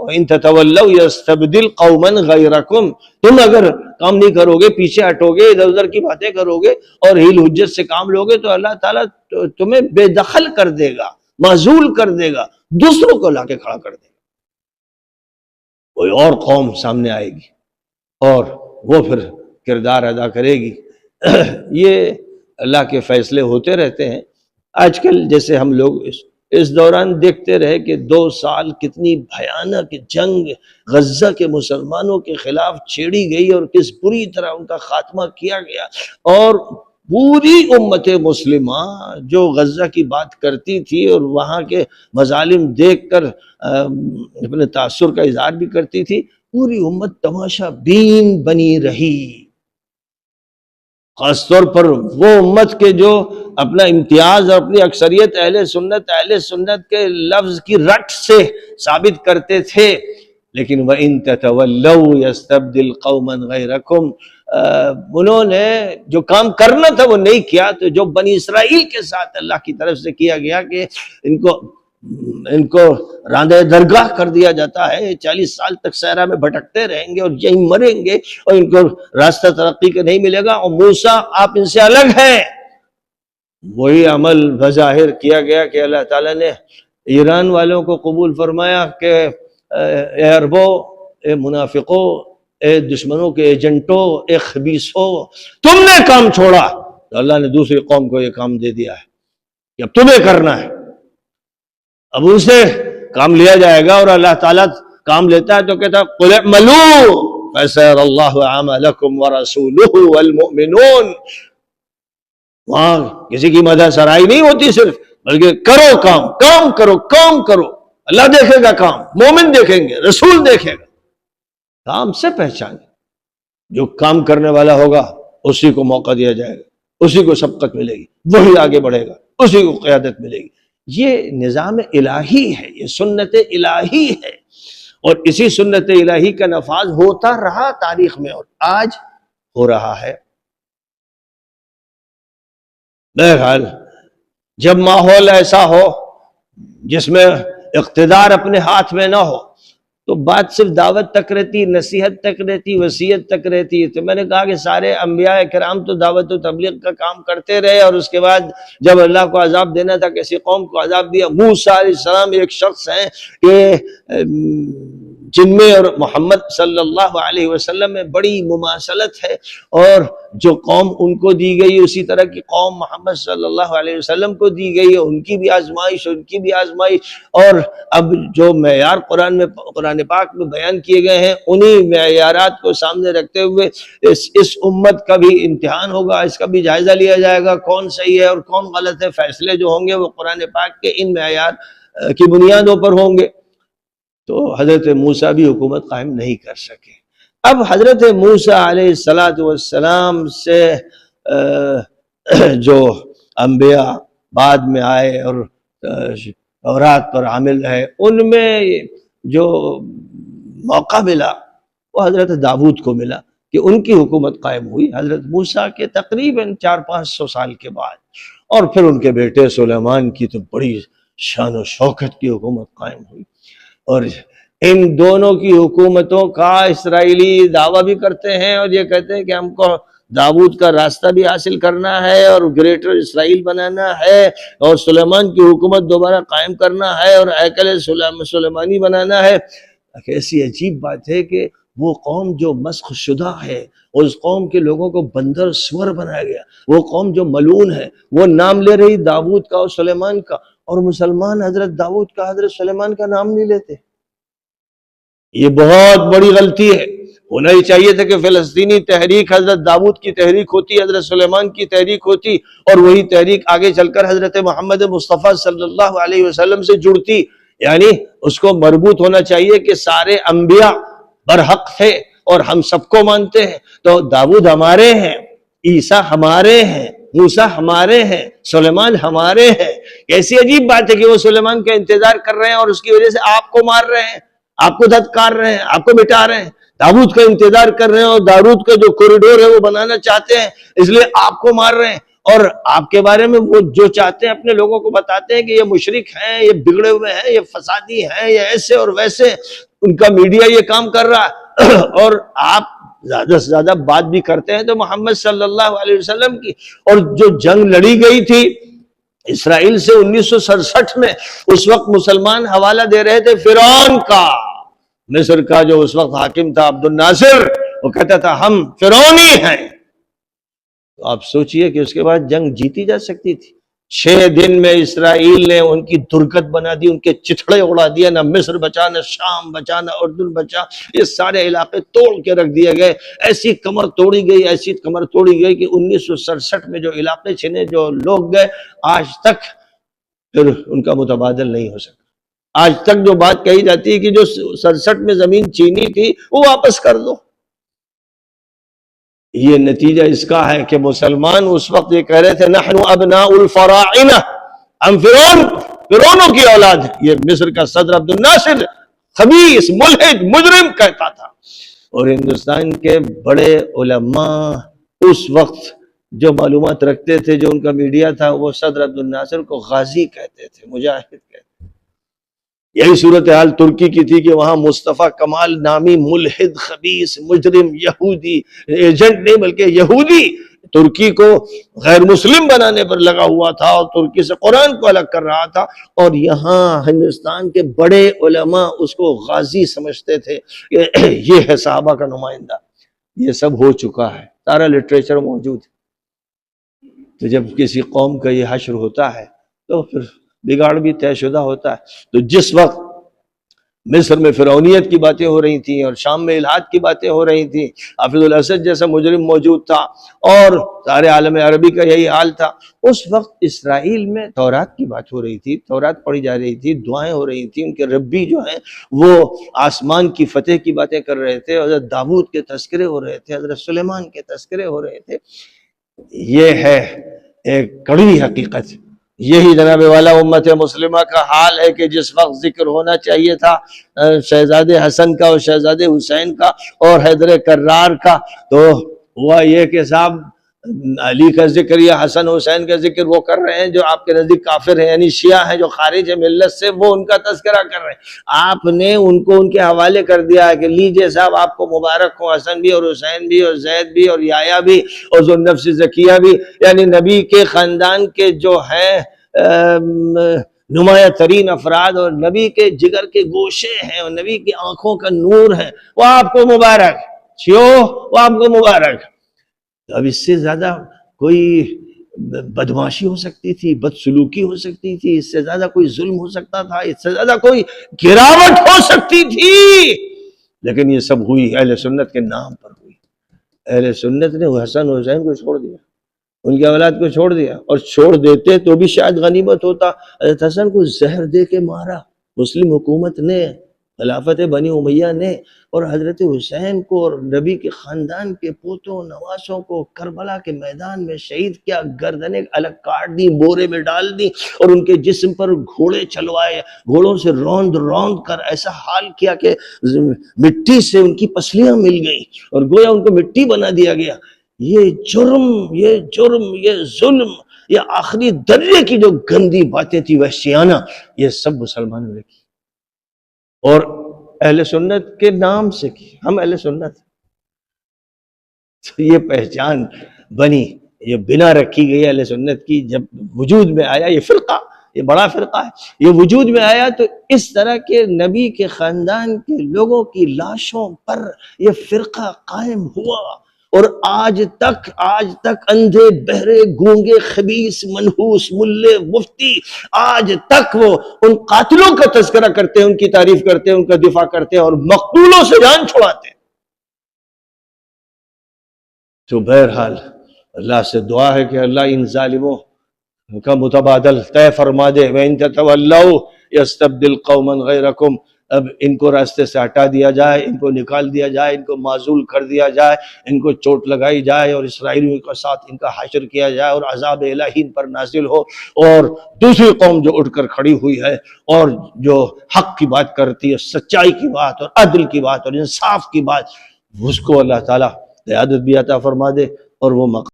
ان تتولوا یستبدل قوما غیرکم، تم اگر کام نہیں کرو گے، پیچھے ہٹو گے، ادھر ادھر کی باتیں کرو گے اور ہیل حجت سے کام لو گے تو اللہ تعالیٰ تمہیں بے دخل کر دے گا، معزول کر دے گا، دوسروں کو لا کے کھڑا کر دے گا، کوئی اور قوم سامنے آئے گی اور وہ پھر کردار ادا کرے گی۔ یہ اللہ کے فیصلے ہوتے رہتے ہیں۔ آج کل جیسے ہم لوگ اس دوران دیکھتے رہے کہ 2 سال کتنی بھیانک جنگ غزہ کے مسلمانوں کے خلاف چھیڑی گئی اور کس بری طرح ان کا خاتمہ کیا گیا، اور پوری امت مسلمہ جو غزہ کی بات کرتی تھی اور وہاں کے مظالم دیکھ کر اپنے تاثر کا اظہار بھی کرتی تھی، پوری امت تماشا بین بنی رہی۔ خاص طور پر وہ امت کے جو اپنا امتیاز اور اپنی اکثریت اہل سنت کے لفظ کی رٹ سے ثابت کرتے تھے، لیکن وَإِن تَتَوَلَّوْا يَسْتَبْدِلْ قَوْمًا غَيْرَكُمْ، انہوں نے جو کام کرنا تھا وہ نہیں کیا، تو جو بنی اسرائیل کے ساتھ اللہ کی طرف سے کیا گیا کہ ان کو راندہ درگاہ کر دیا جاتا ہے، 40 سال تک صحرا میں بھٹکتے رہیں گے اور یہیں مریں گے اور ان کو راستہ ترقی کا نہیں ملے گا، اور موسیٰ آپ ان سے الگ ہیں، وہی عمل بظاہر کیا گیا کہ اللہ تعالیٰ نے ایران والوں کو قبول فرمایا کہ اے عربوں، اے منافقوں، اے دشمنوں کے ایجنٹوں، اے خبیثوں، تم نے کام چھوڑا، تو اللہ نے دوسری قوم کو یہ کام دے دیا ہے کہ اب تمہیں کرنا ہے، اب ان سے کام لیا جائے گا۔ اور اللہ تعالیٰ کام لیتا ہے تو کہتا ہے قُلْ اعْمَلُوا فَسَيَرَى اللَّهُ أَعْمَالَكُمْ وَرَسُولُهُ وَالْمُؤْمِنُونَ، وہاں کسی کی مدح سرائی نہیں ہوتی صرف، بلکہ کرو کام، کام کرو، کام کرو، اللہ دیکھے گا کام، مومن دیکھیں گے، رسول دیکھے گا، کام سے پہچانے، جو کام کرنے والا ہوگا اسی کو موقع دیا جائے گا، اسی کو سبقت ملے گی، وہی آگے بڑھے گا، اسی کو قیادت ملے گی۔ یہ نظام الہی ہے، یہ سنت الہی ہے، اور اسی سنت الہی کا نفاذ ہوتا رہا تاریخ میں اور آج ہو رہا ہے۔ بہرحال جب ماحول ایسا ہو جس میں اقتدار اپنے ہاتھ میں نہ ہو تو بات صرف دعوت تک رہتی، نصیحت تک رہتی، وصیت تک رہتی۔ تو میں نے کہا کہ سارے انبیاء کرام تو دعوت و تبلیغ کا کام کرتے رہے، اور اس کے بعد جب اللہ کو عذاب دینا تھا کسی قوم کو عذاب دیا۔ موسیٰ علیہ السلام ایک شخص ہیں کہ جن میں اور محمد صلی اللہ علیہ وسلم میں بڑی مماثلت ہے، اور جو قوم ان کو دی گئی اسی طرح کی قوم محمد صلی اللہ علیہ وسلم کو دی گئی ہے، ان کی بھی آزمائش، ان کی بھی آزمائش، اور اب جو معیار قرآن پاک میں بیان کیے گئے ہیں انہی معیارات کو سامنے رکھتے ہوئے اس امت کا بھی امتحان ہوگا، اس کا بھی جائزہ لیا جائے گا، کون صحیح ہے اور کون غلط ہے۔ فیصلے جو ہوں گے وہ قرآن پاک کے ان معیار کی بنیادوں پر ہوں گے۔ تو حضرت موسیٰ بھی حکومت قائم نہیں کر سکے۔ اب حضرت موسیٰ علیہ السلام سے جو انبیاء بعد میں آئے اور تورات پر عامل ہے، ان میں جو موقع ملا وہ حضرت داؤد کو ملا کہ ان کی حکومت قائم ہوئی حضرت موسیٰ کے تقریباً 400-500 سال کے بعد، اور پھر ان کے بیٹے سلیمان کی تو بڑی شان و شوکت کی حکومت قائم ہوئی۔ اور ان دونوں کی حکومتوں کا اسرائیلی دعویٰ بھی کرتے ہیں اور یہ کہتے ہیں کہ ہم کو داؤد کا راستہ بھی حاصل کرنا ہے اور گریٹر اسرائیل بنانا ہے، اور سلیمان کی حکومت دوبارہ قائم کرنا ہے اور ہیکل سلیمانی بنانا ہے۔ ایسی عجیب بات ہے کہ وہ قوم جو مسخ شدہ ہے، اس قوم کے لوگوں کو بندر سور بنایا گیا، وہ قوم جو ملعون ہے وہ نام لے رہی داؤد کا اور سلیمان کا، اور مسلمان حضرت داؤد کا حضرت سلیمان کا نام نہیں لیتے۔ یہ بہت بڑی غلطی ہے۔ ہونا ہی چاہیے تھا کہ فلسطینی تحریک حضرت داؤد کی تحریک ہوتی، حضرت سلیمان کی تحریک ہوتی، اور وہی تحریک آگے چل کر حضرت محمد مصطفیٰ صلی اللہ علیہ وسلم سے جڑتی، یعنی اس کو مربوط ہونا چاہیے کہ سارے انبیاء برحق تھے اور ہم سب کو مانتے ہیں، تو داؤد ہمارے ہیں، عیسیٰ ہمارے ہیں، موسیٰ ہمارے ہیں، سلیمان ہمارے ہیں۔ ایسی عجیب بات ہے کہ وہ سلیمان کا انتظار کر رہے ہیں اور اس کی وجہ سے آپ کو مار رہے ہیں، آپ کو دھتکار رہے ہیں، آپ کو مٹا رہے ہیں۔ داؤد کا انتظار کر رہے ہیں اور داؤد کا جو کوریڈور ہے وہ بنانا چاہتے ہیں، اس لیے آپ کو مار رہے ہیں، اور آپ کے بارے میں وہ جو چاہتے ہیں اپنے لوگوں کو بتاتے ہیں کہ یہ مشرک ہیں، یہ بگڑے ہوئے ہیں، یہ فسادی ہیں، یہ ایسے اور ویسے، ان کا میڈیا یہ کام کر رہا ہے اور آپ زیادہ سے زیادہ بات بھی کرتے ہیں تو محمد صلی اللہ علیہ وسلم کی۔ اور جو جنگ لڑی گئی تھی اسرائیل سے 1967 میں، اس وقت مسلمان حوالہ دے رہے تھے فرعون کا، مصر کا جو اس وقت حاکم تھا عبد الناصر، وہ کہتا تھا ہم فرعونی ہیں۔ تو آپ سوچئے کہ اس کے بعد جنگ جیتی جا سکتی تھی؟ 6 دن میں اسرائیل نے ان کی درگت بنا دی، ان کے چتھڑے اڑا دیا، نہ مصر بچا، نہ شام بچا، نہ اردن بچا، یہ سارے علاقے توڑ کے رکھ دیے گئے۔ ایسی کمر توڑی گئی، ایسی کمر توڑی گئی کہ 1967 میں جو علاقے چھنے، جو لوگ گئے، آج تک پھر ان کا متبادل نہیں ہو سکا۔ آج تک جو بات کہی جاتی ہے کہ جو 67 میں زمین چینی تھی وہ واپس کر دو۔ یہ نتیجہ اس کا ہے کہ مسلمان اس وقت یہ کہہ رہے تھے نحن ابناء الفراعنہ، ہم فرعونوں کی اولاد ہیں۔ یہ مصر کا صدر عبد الناصر خبیث ملحد مجرم کہتا تھا، اور ہندوستان کے بڑے علماء اس وقت جو معلومات رکھتے تھے، جو ان کا میڈیا تھا، وہ صدر عبد الناصر کو غازی کہتے تھے، مجاہد کہتے تھے۔ یہی صورتحال ترکی کی تھی کہ وہاں مصطفیٰ کمال نامی ملحد خبیث مجرم یہودی، ایجنٹ نہیں بلکہ یہودی، ترکی کو غیر مسلم بنانے پر لگا ہوا تھا اور ترکی سے قرآن کو الگ کر رہا تھا، اور یہاں ہندوستان کے بڑے علماء اس کو غازی سمجھتے تھے کہ یہ ہے صحابہ کا نمائندہ۔ یہ سب ہو چکا ہے، سارا لٹریچر موجود ہے۔ تو جب کسی قوم کا یہ حشر ہوتا ہے تو پھر بگاڑ بھی طے شدہ ہوتا ہے۔ تو جس وقت مصر میں فرعونیت کی باتیں ہو رہی تھیں اور شام میں الحاد کی باتیں ہو رہی تھیں، حافظ الاسد جیسا مجرم موجود تھا اور سارے عالم عربی کا یہی حال تھا، اس وقت اسرائیل میں تورات کی بات ہو رہی تھی، تورات پڑھی جا رہی تھی، دعائیں ہو رہی تھیں، ان کے ربی جو ہیں وہ آسمان کی فتح کی باتیں کر رہے تھے، حضرت داؤد کے تذکرے ہو رہے تھے، حضرت سلیمان کے تذکرے ہو رہے تھے۔ یہ ہے ایک کڑوی حقیقت۔ یہی جناب والا امت مسلمہ کا حال ہے کہ جس وقت ذکر ہونا چاہیے تھا شہزادے حسن کا اور شہزادے حسین کا اور حیدر کرار کا، تو ہوا یہ کہ صاحب علی کا ذکر یا حسن حسین کا ذکر وہ کر رہے ہیں جو آپ کے نزدیک کافر ہیں، یعنی شیعہ ہیں جو خارج ہے ملت سے، وہ ان کا تذکرہ کر رہے ہیں۔ آپ نے ان کو ان کے حوالے کر دیا ہے کہ لیجئے صاحب آپ کو مبارک ہو، حسن بھی اور حسین بھی اور زید بھی اور یحییٰ بھی اور ذوالنفس زکیہ بھی، یعنی نبی کے خاندان کے جو ہیں نمایاں ترین افراد اور نبی کے جگر کے گوشے ہیں اور نبی کی آنکھوں کا نور ہے، وہ آپ کو مبارک چھو، وہ آپ کو مبارک۔ اب اس سے زیادہ کوئی بدماشی ہو سکتی تھی، بدسلوکی ہو سکتی تھی، اس سے زیادہ کوئی ظلم ہو سکتا تھا، اس سے زیادہ کوئی گراوٹ ہو سکتی تھی، لیکن یہ سب ہوئی اہل سنت کے نام پر ہوئی۔ اہل سنت نے حسن حسین کو چھوڑ دیا، ان کی اولاد کو چھوڑ دیا، اور چھوڑ دیتے تو بھی شاید غنیمت ہوتا۔ حضرت حسن کو زہر دے کے مارا مسلم حکومت نے، خلافت بنی امیہ نے، اور حضرت حسین کو اور نبی کے خاندان کے پوتوں نواسوں کو کربلا کے میدان میں شہید کیا، گردنیں الگ کاٹ دی، بورے میں ڈال دی، اور ان کے جسم پر گھوڑے چلوائے، گھوڑوں سے روند روند کر ایسا حال کیا کہ مٹی سے ان کی پسلیاں مل گئیں اور گویا ان کو مٹی بنا دیا گیا۔ یہ جرم، یہ ظلم، یہ آخری درجے کی جو گندی باتیں تھی وحشیانہ، یہ سب مسلمانوں نے کی اور اہل سنت کے نام سے کی۔ ہم اہل سنت، یہ پہچان بنی، یہ بنا رکھی گئی اہل سنت کی۔ جب وجود میں آیا یہ فرقہ، یہ بڑا فرقہ ہے، یہ وجود میں آیا تو اس طرح کے نبی کے خاندان کے لوگوں کی لاشوں پر یہ فرقہ قائم ہوا، اور آج تک اندھے بہرے گونگے خبیث منحوس ملے مفتی آج تک وہ ان قاتلوں کا تذکرہ کرتے ہیں، ان کی تعریف کرتے ہیں، ان کا دفاع کرتے ہیں اور مقتولوں سے جان چھڑاتے ہیں۔ تو بہرحال اللہ سے دعا ہے کہ اللہ ان ظالموں کا متبادل طے فرما دے۔ وَإِن تَتَوَلَّوْا يَسْتَبْدِلْ قَوْمًا غَيْرَكُمْ، اب ان کو راستے سے ہٹا دیا جائے، ان کو نکال دیا جائے، ان کو معزول کر دیا جائے، ان کو چوٹ لگائی جائے اور اسرائیلیوں کے ساتھ ان کا حشر کیا جائے اور عذاب الہی ان پر نازل ہو، اور دوسری قوم جو اٹھ کر کھڑی ہوئی ہے اور جو حق کی بات کرتی ہے، سچائی کی بات اور عدل کی بات اور انصاف کی بات، اس کو اللہ تعالیٰ قیادت بھی عطا فرما دے اور وہ مقام